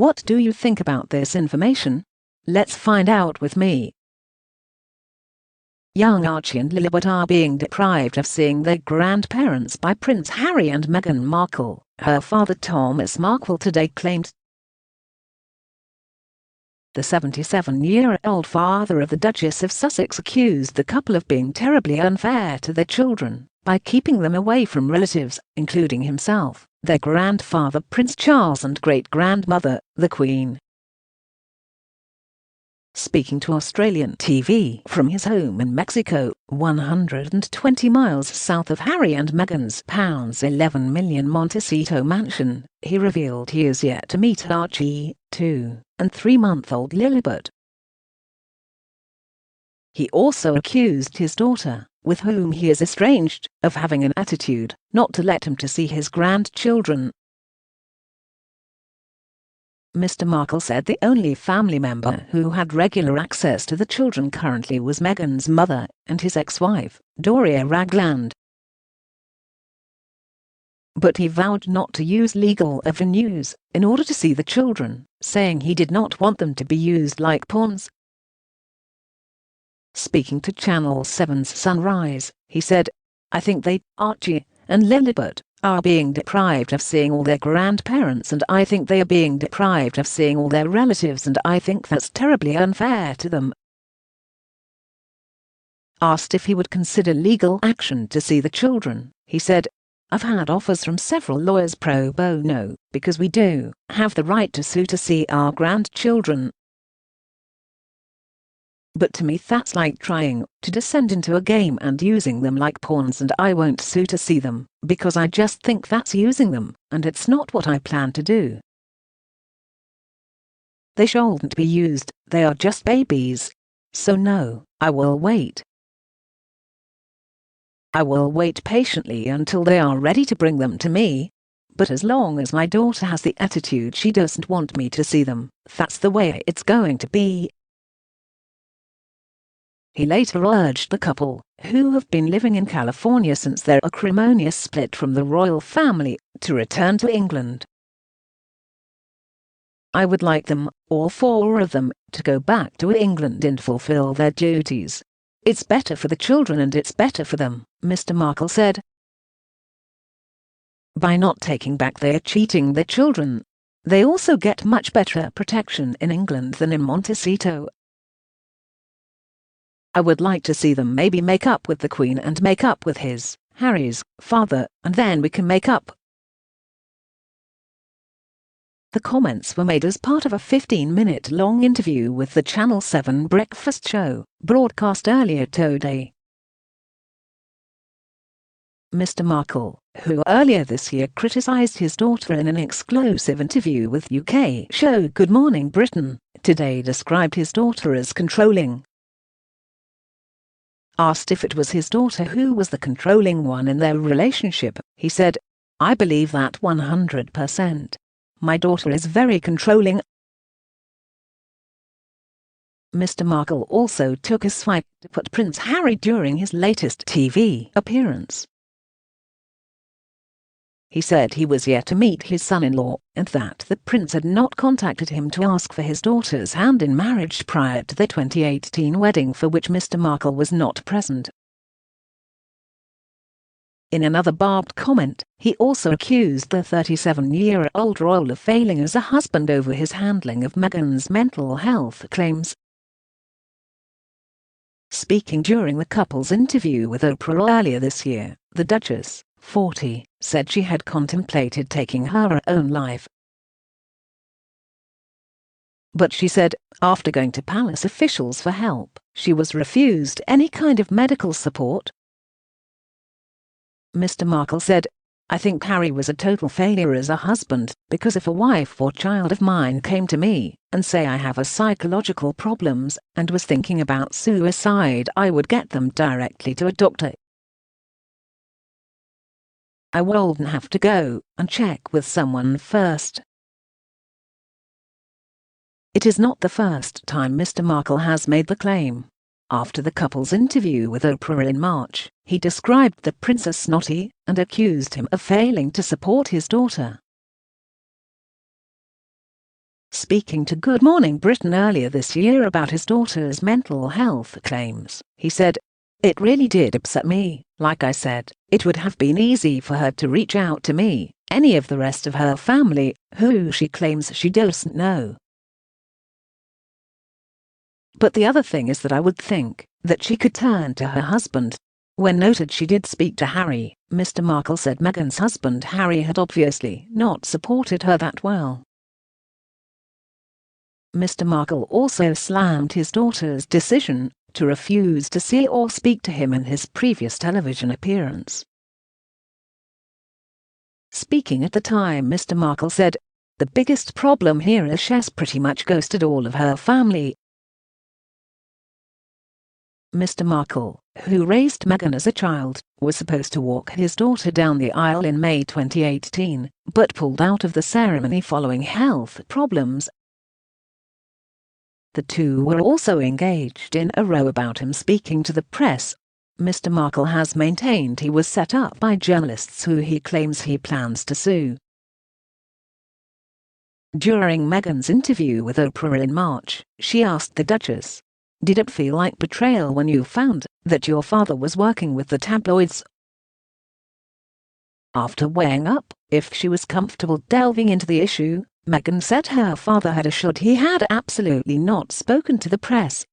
What do you think about this information? Let's find out with me. Young Archie and Lilibet are being deprived of seeing their grandparents by Prince Harry and Meghan Markle, her father Thomas Markle today claimed. The 77-year-old father of the Duchess of Sussex accused the couple of being terribly unfair to their children by keeping them away from relatives, including himself, their grandfather Prince Charles and great-grandmother, the Queen. Speaking to Australian TV from his home in Mexico, 120 miles south of Harry and Meghan's £11 million Montecito mansion, he revealed he is yet to meet Archie, 2 and 3-month-old Lilibet. He also accused his daughter, with whom he is estranged, of having an attitude not to let him to see his grandchildren. Mr. Markle said the only family member who had regular access to the children currently was Meghan's mother and his ex-wife, Doria Ragland. But he vowed not to use legal avenues in order to see the children, saying he did not want them to be used like pawns. Speaking to Channel 7's Sunrise, he said, "I think they, Archie and Lilibet, are being deprived of seeing all their grandparents, and I think they are being deprived of seeing all their relatives, and I think that's terribly unfair to them." Asked if he would consider legal action to see the children, he said, "I've had offers from several lawyers pro bono, because we do have the right to sue to see our grandchildren. But to me that's like trying to descend into a game and using them like pawns, and I won't sue to see them, because I just think that's using them, and it's not what I plan to do. They shouldn't be used, they are just babies. So no, I will wait. I will wait patiently until they are ready to bring them to me. But as long as my daughter has the attitude she doesn't want me to see them, that's the way it's going to be." He later urged the couple, who have been living in California since their acrimonious split from the royal family, to return to England. "I would like them, all 4 of them, to go back to England and fulfill their duties. It's better for the children and it's better for them," Mr. Markle said. "By not taking back they are cheating their children. They also get much better protection in England than in Montecito. I would like to see them maybe make up with the Queen and make up with Harry's father, and then we can make up." The comments were made as part of a 15-minute-long interview with the Channel 7 breakfast show, broadcast earlier today. Mr. Markle, who earlier this year criticised his daughter in an exclusive interview with UK show Good Morning Britain, today described his daughter as controlling. Asked if it was his daughter who was the controlling one in their relationship, he said, "I believe that 100%. My daughter is very controlling." Mr. Markle also took a swipe at Prince Harry during his latest TV appearance. He said he was yet to meet his son-in-law, and that the prince had not contacted him to ask for his daughter's hand in marriage prior to the 2018 wedding, for which Mr. Markle was not present. In another barbed comment, he also accused the 37-year-old royal of failing as a husband over his handling of Meghan's mental health claims. Speaking during the couple's interview with Oprah earlier this year, the Duchess, 40, said she had contemplated taking her own life. But she said, after going to palace officials for help, she was refused any kind of medical support. Mr. Markle said, "I think Harry was a total failure as a husband, because if a wife or child of mine came to me and say I have a psychological problems and was thinking about suicide, I would get them directly to a doctor. I wouldn't have to go and check with someone first." It is not the first time Mr. Markle has made the claim. After the couple's interview with Oprah in March, he described the prince as snotty and accused him of failing to support his daughter. Speaking to Good Morning Britain earlier this year about his daughter's mental health claims, he said, "It really did upset me. Like I said, it would have been easy for her to reach out to me, any of the rest of her family, who she claims she doesn't know. But the other thing is that I would think that she could turn to her husband." When noted she did speak to Harry, Mr. Markle said Meghan's husband Harry had obviously not supported her that well. Mr. Markle also slammed his daughter's decision to refuse to see or speak to him in his previous television appearance. Speaking at the time, Mr. Markle said, "The biggest problem here is she's pretty much ghosted all of her family." Mr. Markle, who raised Meghan as a child, was supposed to walk his daughter down the aisle in May 2018, but pulled out of the ceremony following health problems. The two were also engaged in a row about him speaking to the press. Mr. Markle has maintained he was set up by journalists who he claims he plans to sue. During Meghan's interview with Oprah in March, she asked the Duchess, "Did it feel like betrayal when you found that your father was working with the tabloids?" After weighing up if she was comfortable delving into the issue, Meghan said her father had assured he had absolutely not spoken to the press.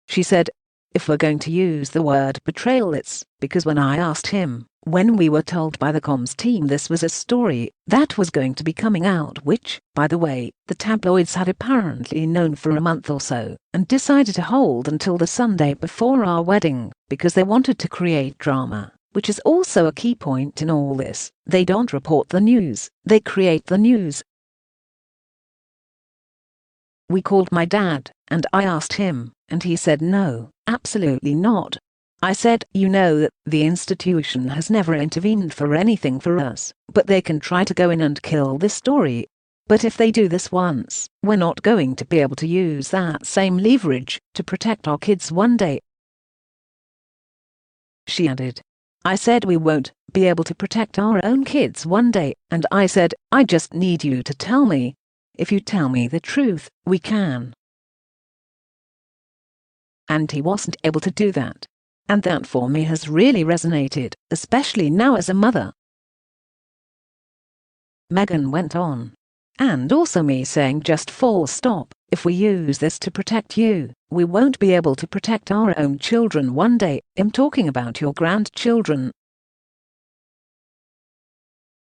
She said, "If we're going to use the word betrayal, it's because when I asked him, when we were told by the comms team this was a story that was going to be coming out, which, by the way, the tabloids had apparently known for a month or so, and decided to hold until the Sunday before our wedding because they wanted to create drama, which is also a key point in all this. They don't report the news, they create the news. We called my dad, and I asked him, and he said no, absolutely not. I said, you know that the institution has never intervened for anything for us, but they can try to go in and kill this story. But if they do this once, we're not going to be able to use that same leverage to protect our kids one day." She added, "I said we won't be able to protect our own kids one day, and I said, I just need you to tell me. If you tell me the truth, we can." And he wasn't able to do that. And that for me has really resonated, especially now as a mother. Meghan went on. "And also me saying just full stop, if we use this to protect you, we won't be able to protect our own children one day. I'm talking about your grandchildren.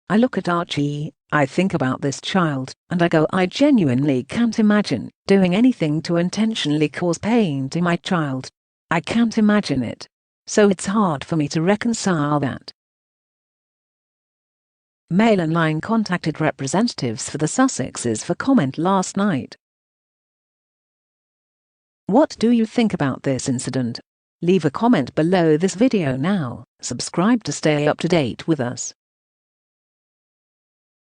I look at Archie, I think about this child, and I go, I genuinely can't imagine doing anything to intentionally cause pain to my child. I can't imagine it. So it's hard for me to reconcile that." Mail Online contacted representatives for the Sussexes for comment last night. What do you think about this incident? Leave a comment below this video now. Subscribe to stay up to date with us.